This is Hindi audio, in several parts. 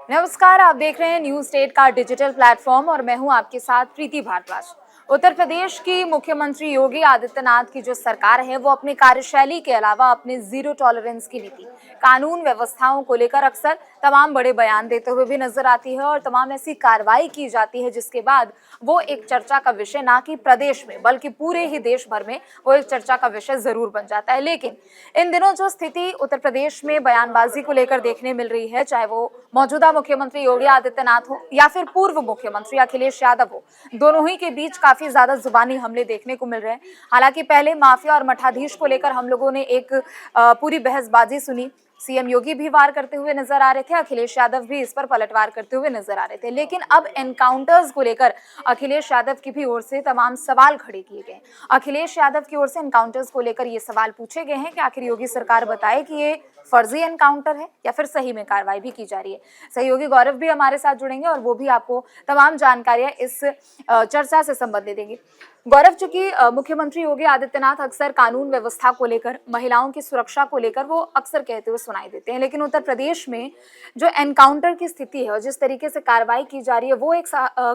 नमस्कार, आप देख रहे हैं न्यूज स्टेट का डिजिटल प्लेटफॉर्म और मैं हूं आपके साथ प्रीति भारद्वाज। उत्तर प्रदेश की मुख्यमंत्री योगी आदित्यनाथ की जो सरकार है वो अपनी कार्यशैली के अलावा अपने जीरो टॉलरेंस की नीति, कानून व्यवस्थाओं को लेकर अक्सर तमाम बड़े बयान देते हुए भी नजर आती है और तमाम ऐसी कार्रवाई की जाती है जिसके बाद वो एक चर्चा का विषय ना कि प्रदेश में बल्कि पूरे ही देश भर में वो एक चर्चा का विषय जरूर बन जाता है। लेकिन इन दिनों जो स्थिति उत्तर प्रदेश में बयानबाजी को लेकर देखने मिल रही है, चाहे वो मौजूदा मुख्यमंत्री योगी आदित्यनाथ हो या फिर पूर्व मुख्यमंत्री अखिलेश यादव हो, दोनों ही के बीच काफी ज्यादा जुबानी हमले देखने को मिल रहे हैं। हालांकि पहले माफिया और मठाधीश को लेकर हम लोगों ने एक पूरी बहसबाजी सुनी। सीएम योगी भी वार करते हुए नजर आ रहे थे, अखिलेश यादव भी इस पर पलटवार करते हुए नजर आ रहे थे। लेकिन अब एनकाउंटर्स को लेकर अखिलेश यादव की भी ओर से तमाम सवाल खड़े किए गए। अखिलेश यादव की ओर से एनकाउंटर्स को लेकर ये सवाल पूछे गए हैं कि आखिर योगी सरकार बताए कि ये फर्जी एनकाउंटर है या फिर सही में कार्रवाई भी की जा रही है। सहयोगी गौरव भी हमारे साथ जुड़ेंगे और वो भी आपको तमाम जानकारियां इस चर्चा से संबंधित देंगे। गौरव, चूंकि मुख्यमंत्री योगी आदित्यनाथ अक्सर कानून व्यवस्था को लेकर, महिलाओं की सुरक्षा को लेकर वो अक्सर कहते हुए सुनाई देते हैं, लेकिन उत्तर प्रदेश में जो एनकाउंटर की स्थिति है और जिस तरीके से कार्रवाई की जा रही है वो एक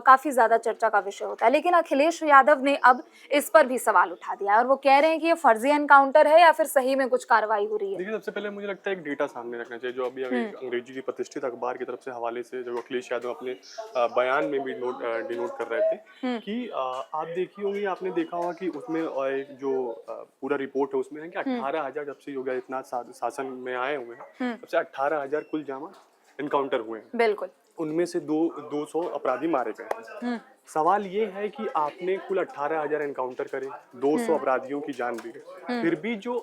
काफी ज्यादा चर्चा का विषय होता है। लेकिन अखिलेश यादव ने अब इस पर भी सवाल उठा दिया और वो कह रहे हैं कि ये फर्जी एनकाउंटर है या फिर सही में कुछ कार्रवाई हो रही है। देखिए, सबसे पहले मुझे लगता है एक डेटा सामने रखना चाहिए, जो अभी अंग्रेजी की प्रतिष्ठित अखबार की तरफ से हवाले से जो अखिलेश यादव अपने बयान में भी डिनोट कर रहे थे कि आप देखी होंगी, आपने देखा होगा कि उसमें एक जो पूरा रिपोर्ट है उसमें है कि 18,000 जब से योगी आदित्यनाथ शासन में आए हुए हैं तब से 18,000 कुल जामा एनकाउंटर हुए हैं। बिल्कुल। उनमें से 200 अपराधी मारे गए हैं। सवाल ये है कि आपने कुल 18,000 एनकाउंटर करे, 200 अपराधियों की जान ली गई, फिर भी जो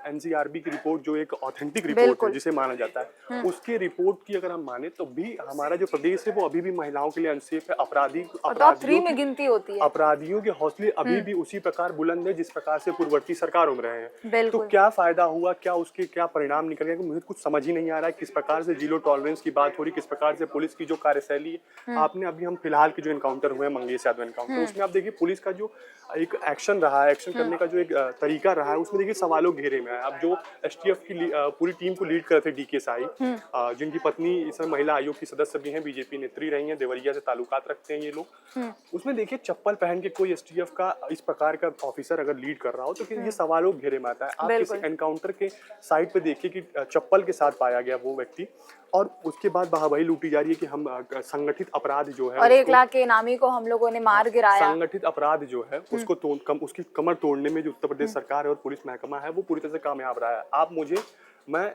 एनसीआरबी की रिपोर्ट, जो एक ऑथेंटिक रिपोर्ट है जिसे माना जाता है, उसके रिपोर्ट की अगर हम माने तो भी हमारा जो प्रदेश है वो अभी भी महिलाओं के लिए अनसेफ है। अपराधियों में गिनती होती है। अपराधियों के हौसले अभी भी उसी प्रकार बुलंद है जिस प्रकार से पूर्ववर्ती सरकार उम्र रहे हैं। तो क्या फायदा हुआ, क्या उसके क्या परिणाम निकल गए, मुझे कुछ समझ ही नहीं आ रहा है। किस प्रकार से जीरो टॉलरेंस की बात हो रही, किस प्रकार से पुलिस की जो कार्यशैली है। आपने अभी हम फिलहाल के जो एनकाउंटर हुए मंगेश यादव एनकाउंटर, उसमें आप देखिए पुलिस का जो एक एक्शन रहा है, एक्शन करने का जो एक तरीका रहा है, उसमें देखिए सवालों घेरे में है। अब जो एसटीएफ की पूरी टीम को लीड करते थे डीके साई, जिनकी पत्नी इस महिला आयोग की सदस्य भी हैं, बीजेपी नेत्री रही हैं, देवरिया से ताल्लुकात रखते हैं ये लोग, उसमें देखिए चप्पल पहन के कोई एसटीएफ का इस प्रकार का ऑफिसर अगर लीड कर रहा हो तो ये सवालों घेरे में आता है। आप किसी एनकाउंटर के साइट पे देखिए कि चप्पल के साथ पाया गया वो व्यक्ति, और उसके बाद वाहवाही लूटी जा रही है कि हम संगठित अपराध जो है, और 1 लाख के इनामी को हम लोगों ने मार गिराया। संगठित अपराध जो है उसको उसकी कमर तोड़ने में जो उत्तर प्रदेश सरकार है और पुलिस महकमा है वो पूरी तरह से कामयाब रहा है। मैं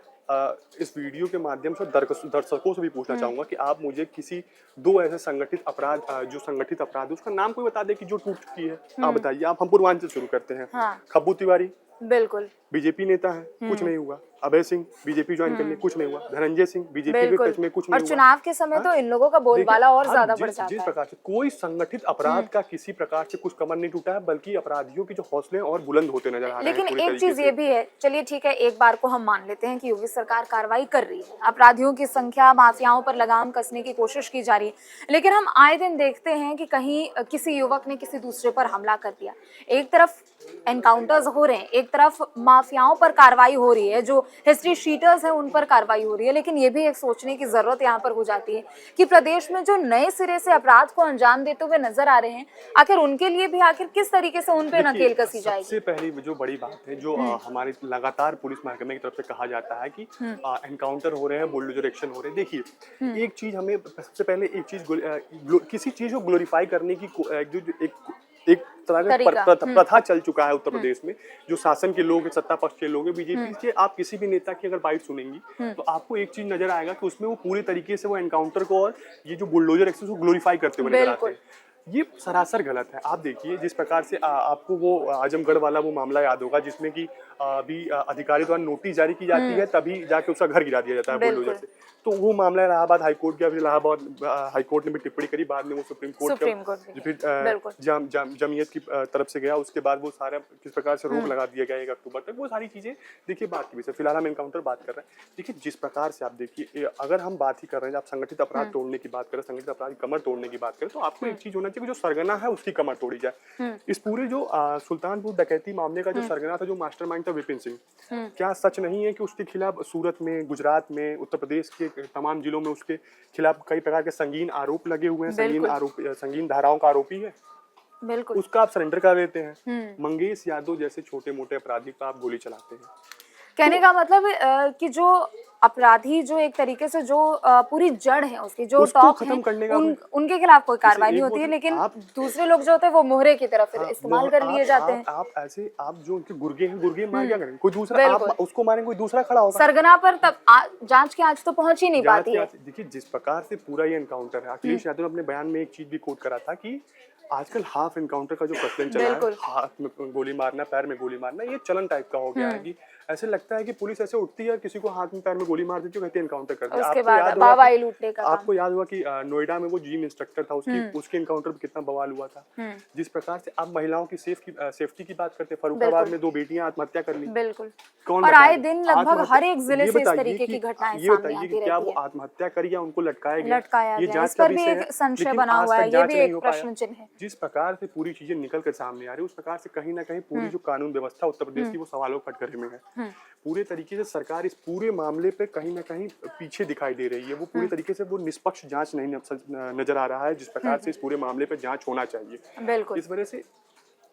इस वीडियो के माध्यम से दर्शकों से भी पूछना चाहूंगा कि आप मुझे किसी 2 ऐसे संगठित अपराध, जो संगठित अपराध है उसका नाम कोई बता दे कि जो टूट चुकी है। आप बताइए। आप हम पूर्वांचल शुरू करते हैं। खब्बू तिवारी बिल्कुल बीजेपी नेता है, कुछ नहीं हुआ। अभय सिंह बीजेपी ज्वाइन करने, कुछ नहीं हुआ। धनंजय सिंह बीजेपी के टच में, कुछ नहीं हुआ। और चुनाव के समय तो इन लोगों का बोलबाला और ज्यादा बढ़ जाता है। जिस प्रकार से कोई संगठित अपराध का किसी प्रकार से कुछ कमर नहीं टूटा है, बल्कि अपराधियों के जो हौसले और बुलंद होते नजर आ रहे हैं। लेकिन एक चीज ये भी है, चलिए ठीक है, एक बार को हम मान लेते हैं कि योगी सरकार कार्रवाई कर रही है, अपराधियों की संख्या, माफियाओं पर लगाम कसने की कोशिश की जा रही है, लेकिन हम आए दिन देखते हैं कि कहीं किसी युवक ने किसी दूसरे पर हमला कर दिया। एक तरफ एनकाउंटर्स हो रहे हैं, एक तरफ माफियाओं पर कार्रवाई हो रही है, जो हिस्ट्री शीटर्स हैं उन पर कार्रवाई हो रही है। लेकिन ये भी एक सोचने की जरूरत यहाँ पर हो जाती है कि प्रदेश में जो नए सिरे से अपराध को अंजाम देते हुए नजर आ रहे हैं, आखिर उनके लिए भी आखिर किस तरीके से उन पे नकेल कसी जाएगी। सबसे पहली जो बड़ी बात है, जो हमारे लगातार पुलिस महकमे की तरफ से कहा जाता है कि एनकाउंटर हो रहे हैं, बुलडोजर एक्शन हो रहे हैं। देखिए, एक चीज हमें सबसे पहले किसी चीज को ग्लोरीफाई करने की एक तरह का प्रथा चल चुका है उत्तर प्रदेश में। जो शासन के लोग, सत्ता पक्ष के लोग, बीजेपी के, आप किसी भी नेता की अगर बाइट सुनेंगी तो आपको एक चीज नजर आएगा कि उसमें वो पूरी तरीके से वो एनकाउंटर को और ये जो बुलडोजर एक्शन को ग्लोरीफाई करते हुए नजर आते हैं। ये सरासर गलत है। आप देखिए, जिस प्रकार से आपको वो आजमगढ़ वाला वो मामला याद होगा, जिसमें कि अभी अधिकारी द्वारा नोटिस जारी की जाती है, तभी जाके उसका घर गिरा दिया जाता है बुलडोजर से। तो वो मामला इलाहाबाद हाईकोर्ट गया, फिर इलाहाबाद हाईकोर्ट ने भी टिप्पणी करी, बाद में वो सुप्रीम कोर्ट फिर जमीयत की तरफ से गया। उसके बाद वो सारा किस प्रकार से रोक लगा दिया गया 1 अक्टूबर तक। वो सारी चीजें देखिए बात की विषय। फिलहाल हम एनकाउंटर बात कर रहे हैं। देखिए, जिस प्रकार से आप देखिए, अगर हम बात ही कर रहे हैं, आप संगठित अपराध तोड़ने की बात करें, संगठित अपराध कमर तोड़ने की बात करें, तो आपको एक चीज होना चाहिए, जो सरगना है उसकी कमर तोड़ी जाए। इस पूरे जो सुल्तानपुर डकैती मामले का जो सरगना था, जो मास्टरमाइंड था, इनकाउंटर विपिन सिंह, क्या सच नहीं है कि उसके खिलाफ सूरत में, गुजरात में, उत्तर प्रदेश के तमाम जिलों में उसके खिलाफ कई प्रकार के संगीन आरोप लगे हुए हैं, संगीन धाराओं का आरोपी है? बिल्कुल। उसका आप सरेंडर कर देते हैं। मंगेश यादव जैसे छोटे मोटे अपराधी पर आप गोली चलाते हैं। कहने का मतलब कि जो अपराधी, जो एक तरीके से जो पूरी जड़ है उसकी, जो टॉप खत्म करने का उनके खिलाफ कोई कार्रवाई नहीं होती है, लेकिन दूसरे लोग जो होते हैं वो मोहरे की तरफ इस्तेमाल कर लिए जाते हैं। आप जो उनके गुर्गे हैं, गुर्गे मार क्या करेंगे? कोई दूसरा, आप उसको मारेंगे, कोई दूसरा खड़ा होगा। सरगना पर तब जांच की आज तो पहुंच ही नहीं पाती है। देखिए जिस प्रकार से पूरा ये एनकाउंटर है, अखिलेश यादव ने अपने बयान में एक चीज भी कोट करा था कि आजकल हाफ एनकाउंटर का जो प्रचलन चला है, हाथ में गोली मारना, पैर में गोली मारना, ये चलन टाइप का हो गया है कि ऐसे लगता है कि पुलिस ऐसे उठती है, किसी को हाथ में पैर में गोली मार देती है, कहती है एनकाउंटर कर दिया। उसके बाद बाबाई लूटने का आपको याद हुआ कि नोएडा में वो जिम इंस्ट्रक्टर था, उसके एनकाउंटर पे कितना बवाल हुआ था। जिस प्रकार से आप महिलाओं की सेफ्टी की बात करते हैं, फर्रुखाबाद में 2 बेटियां आत्महत्या कर ली। बिल्कुल। और आए दिन लगभग हर एक जिले से इस तरीके की घटनाएं सामने आती रहती है। क्या वो आत्महत्या करी या उनको लटकाया गया? ये जांच का विषय है, संशय बना हुआ है, ये भी एक प्रश्न चिन्ह है। जिस प्रकार से पूरी चीजें निकल कर सामने आ रही है, उस प्रकार से कहीं ना कहीं पूरी जो कानून व्यवस्था उत्तर प्रदेश की वो सवालों के कटघरे में है। पूरे तरीके से सरकार इस पूरे मामले पे कहीं ना कहीं पीछे दिखाई दे रही है। वो पूरे तरीके से वो निष्पक्ष जांच नहीं नजर आ रहा है, जिस प्रकार से इस पूरे मामले पे जांच होना चाहिए। बिल्कुल। इस वजह से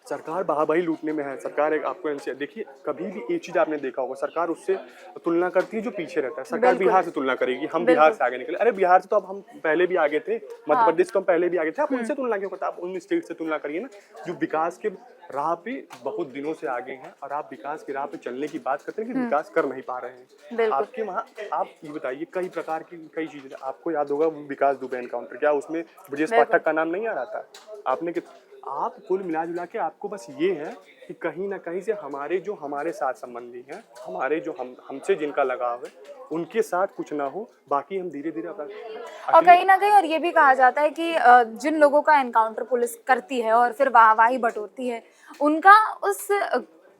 सरकार बाहाबाही लूटने में है। सरकार एक आपको एनसीआर देखिए, कभी भी एक चीज आपने देखा होगा, सरकार उससे तुलना करती है जो पीछे रहता है। सरकार बिहार से तुलना करेगी, हम बिहार से आगे निकले। अरे बिहार से तो अब हम पहले भी आगे थे, मध्य प्रदेश तो हम पहले भी आगे थे, आप उनसे तुलना क्यों करते? आप उन स्टेट से तुलना करिए ना जो विकास के राह पे बहुत दिनों से आगे हैं, और आप विकास की राह पे चलने की बात करते हैं कि विकास कर नहीं पा रहे हैं। आपके वहाँ आप ये बताइए, कई प्रकार की कई चीजें आपको याद होगा, विकास दुबे एनकाउंटर, क्या उसमें ब्रजेश पाठक का नाम नहीं आ रहा था? आपने आप कुल मिला जुला के आपको बस ये है कि कहीं ना कहीं से हमारे साथ संबंधी हैं, हमारे जो हमसे जिनका लगाव है, उनके साथ कुछ ना हो, बाकी हम धीरे धीरे और कहीं ना कहीं और ये भी कहा जाता है कि जिन लोगों का एनकाउंटर पुलिस करती है और फिर वाहवाही बटोरती है, उनका उस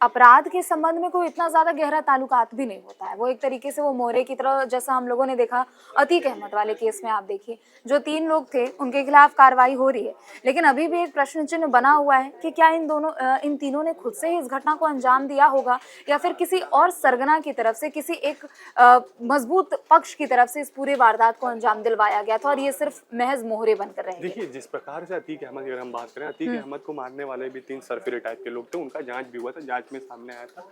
अपराध के संबंध में कोई इतना ज्यादा गहरा ताल्लुकात भी नहीं होता है। वो एक तरीके से वो मोहरे की तरह, जैसा हम लोगों ने देखा अतीक अहमद वाले केस में, आप देखिए जो 3 लोग थे उनके खिलाफ कार्रवाई हो रही है, लेकिन अभी भी एक प्रश्न चिन्ह बना हुआ है कि क्या इन तीनों ने खुद से ही इस घटना को अंजाम दिया होगा, या फिर किसी और सरगना की तरफ से, किसी एक मजबूत पक्ष की तरफ से इस पूरे वारदात को अंजाम दिलवाया गया था और ये सिर्फ महज मोहरे बनकर रहे। देखिए जिस प्रकार से अतीक अहमद की अगर हम बात करें, अतीक अहमद को मारने वाले भी 3 सरफिरे टाइप के लोग थे, उनका जांच भी हुआ था। जांच में सामने आया था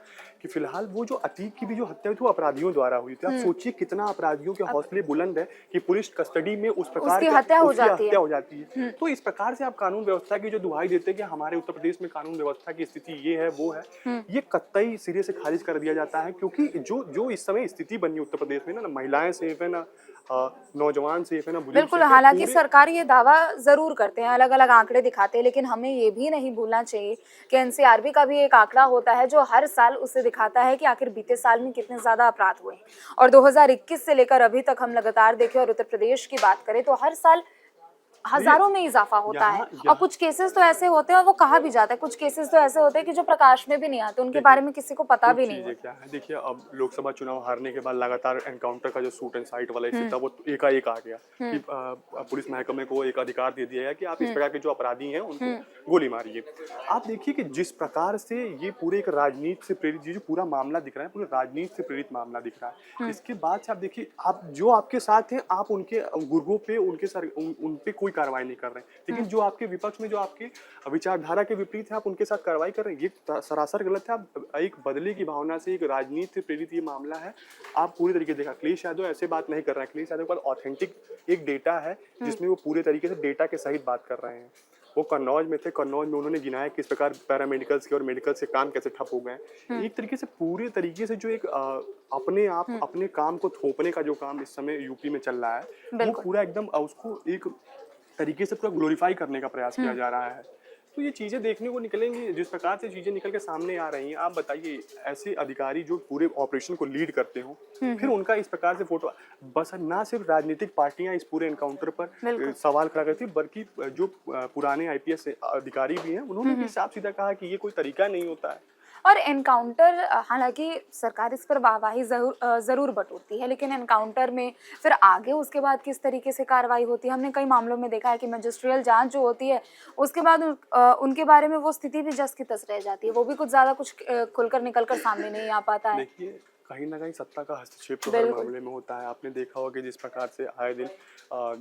कि फिलहाल वो जो अतीक की भी जो हत्या हुई थी वो अपराधियों द्वारा हुई थी। आप सोचिए कितना अपराधियों के हौसले बुलंद है कि पुलिस कस्टडी में उस प्रकार की हत्या हो जाती है। तो इस प्रकार से आप कानून व्यवस्था की जो दुहाई देते हैं कि हमारे उत्तर प्रदेश में कानून व्यवस्था की स्थिति ये है वो है, ये कतई सिरे से खारिज कर दिया जाता है। क्योंकि जो इस समय स्थिति बनी उत्तर प्रदेश में, ना महिलाएं सेफ है, ना नौजवान सेफ है, ना बुजुर्ग। बिल्कुल, हालांकि सरकार ये दावा जरूर करते हैं, अलग अलग आंकड़े दिखाते हैं, लेकिन हमें ये भी नहीं भूलना चाहिए कि एनसीआरबी का भी एक आंकड़ा होता है जो हर साल उसे दिखाता है कि आखिर बीते साल में कितने ज्यादा अपराध हुए, और 2021 से लेकर अभी तक हम लगातार देखें और उत्तर प्रदेश की बात करें तो हर साल हजारों में इजाफा होता है। और कुछ केसेस तो ऐसे होते हैं, और वो कहा भी जाता है, कुछ केसेस तो ऐसे होते हैं कि जो प्रकाश में भी नहीं आते, उनके बारे में किसी को पता भी नहीं क्या है। देखिए अब लोकसभा चुनाव हारने के बाद लगातार एनकाउंटर का जो शूट एंड साइट वाला इश्यू था वो एकाएक आ गया कि पुलिस महकमे को एक अधिकार दे दिया है कि आप इस प्रकार के जो अपराधी हैं उनको गोली मारिए। आप देखिए कि जिस प्रकार से ये पूरे एक राजनीति से प्रेरित, जो पूरा मामला दिख रहा है, पूरे राजनीति से प्रेरित मामला दिख रहा है। इसके बाद से आप देखिए, आप जो आपके साथ हैं, आप उनके गुर्गों पे, उन पे कोई कार्रवाई नहीं कर रहे हैं, लेकिन जो आपके विपक्ष में, जो आपके विचारधारा के विपरीत है, आप उनके साथ कार्रवाई कर रहे हैं। ये सरासर गलत है। आप एक बदले की भावना से, एक राजनीति से प्रेरित ये मामला है। आप पूरी तरीके से देखा, अखिलेश यादव ऐसे बात नहीं कर रहे हैं। अखिलेश यादव के पास ऑथेंटिक एक डेटा है जिसमें वो पूरे तरीके से डेटा के सहित बात कर रहे हैं। वो कन्नौज में थे, कन्नौज में उन्होंने गिनाया किस प्रकार पैरामेडिकल्स के और मेडिकल से काम कैसे ठप हो गए। एक तरीके से पूरे तरीके से जो एक अपने काम को थोपने का जो काम इस समय यूपी में चल रहा है, वो पूरा एकदम उसको एक तरीके से पूरा ग्लोरीफाई करने का प्रयास किया जा रहा है। तो ये चीजें देखने को निकलेंगी, जिस प्रकार से चीजें निकल के सामने आ रही हैं। आप बताइए, ऐसे अधिकारी जो पूरे ऑपरेशन को लीड करते हो, फिर उनका इस प्रकार से फोटो, बस ना सिर्फ राजनीतिक पार्टियां इस पूरे एनकाउंटर पर सवाल खड़ा करती, बल्कि जो पुराने आईपीएस अधिकारी भी हैं, उन्होंने भी साफ सीधा कहा कि ये कोई तरीका नहीं होता है। और एनकाउंटर, हालांकि सरकार इस पर वाहवाही जरूर बटोरती है, लेकिन एनकाउंटर में फिर आगे उसके बाद किस तरीके से कार्रवाई होती है, हमने कई मामलों में देखा है कि मजिस्ट्रियल जांच जो होती है उसके बाद उनके बारे में वो स्थिति भी जस की तस रह जाती है, वो भी कुछ ज्यादा कुछ खुलकर निकलकर सामने नहीं आ पाता है। देखिए, कहीं न कहीं सत्ता का हस्तक्षेप तो हर बिल्कुल। मामले में होता है। आपने देखा होगा कि जिस प्रकार से आए दिन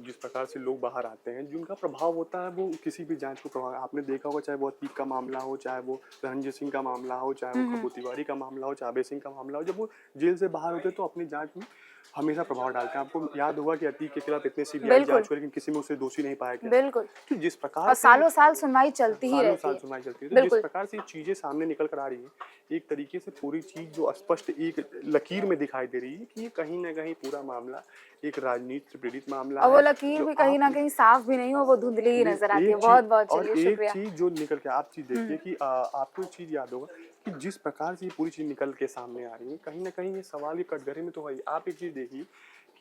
जिस प्रकार से लोग बाहर आते हैं, जिनका प्रभाव होता है वो किसी भी जाँच को प्रभाव, आपने देखा होगा चाहे वो अतीक का मामला हो, चाहे वो रणजीत सिंह का मामला हो, चाहे वो खब्बू तिवारी का मामला हो, चाहे अभय सिंह का मामला हो, जब वो जेल से बाहर होते हैं तो अपनी जाँच में हमेशा प्रभाव डालते हैं। आपको याद होगा कि अतीक के खिलाफ इतने सीबीआई बिल्कुल। जाँच हुई, लेकिन किसी में उसे दोषी नहीं पाया गया। बिल्कुल। तो जिस प्रकार और से सालों साल सुनवाई चलती ही सालों रहती साल है। सुनवाई चलती है, तो जिस बिल्कुल। प्रकार से ये चीज़ें सामने निकल कर आ रही हैं, एक तरीके से पूरी चीज़ जो स्पष्ट एक लकीर में दिखाई दे रही है कि ये कहीं न कहीं पूरा मामला एक राजनीति से प्रेरित मामला और वो है, लकीर जो भी कहीं ना आप कहीं साफ भी नहीं हो, वो धुंधली ही नजर आती है। एक बहुत चीज़ बहुत और चलिए, एक शुक्रिया। चीज़ जो निकल के आप चीज़ देखिए कि आपको एक चीज़ याद होगा कि जिस प्रकार से ये पूरी चीज़ निकल के सामने आ रही है, कहीं न कहीं ये सवाल ये कटघरे में तो है ही। आप एक चीज़ देखिए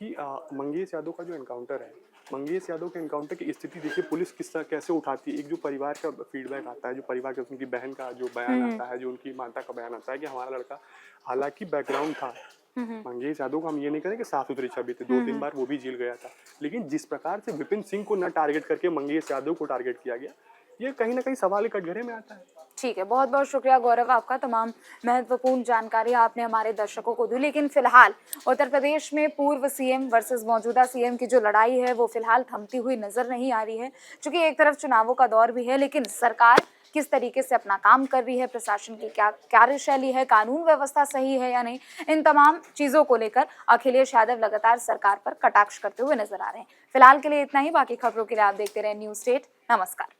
कि मंगेश यादव का जो एनकाउंटर है, मंगेश यादव के एनकाउंटर की स्थिति देखिए पुलिस किस तरह कैसे उठाती है। एक जो परिवार का फीडबैक आता है, जो परिवार के उनकी बहन का जो बयान आता है, जो उनकी माता का बयान आता है कि हमारा लड़का, हालाँकि बैकग्राउंड था, मंगेश यादव को हम ये नहीं करें कि साफ-सुथरी छवि थी, 2-3 बार वो भी जेल गया था। लेकिन जिस प्रकार से विपिन सिंह को न टारगेट करके मंगेश यादव को टारगेट किया गया, ये कहीं न कहीं सवाल के कटघरे में आता है। ठीक है, बहुत बहुत शुक्रिया गौरव, आपका तमाम महत्वपूर्ण जानकारी आपने हमारे दर्शकों को दी। लेकिन फिलहाल उत्तर प्रदेश में पूर्व सीएम वर्सेस मौजूदा सीएम की जो लड़ाई है वो फिलहाल थमती हुई नजर नहीं आ रही है, क्योंकि एक तरफ चुनावों का दौर भी है, लेकिन सरकार किस तरीके से अपना काम कर रही है, प्रशासन की क्या कार्यशैली है, कानून व्यवस्था सही है या नहीं, इन तमाम चीजों को लेकर अखिलेश यादव लगातार सरकार पर कटाक्ष करते हुए नजर आ रहे हैं। फिलहाल के लिए इतना ही, बाकी खबरों के लिए आप देखते रहे न्यूज़ स्टेट। नमस्कार।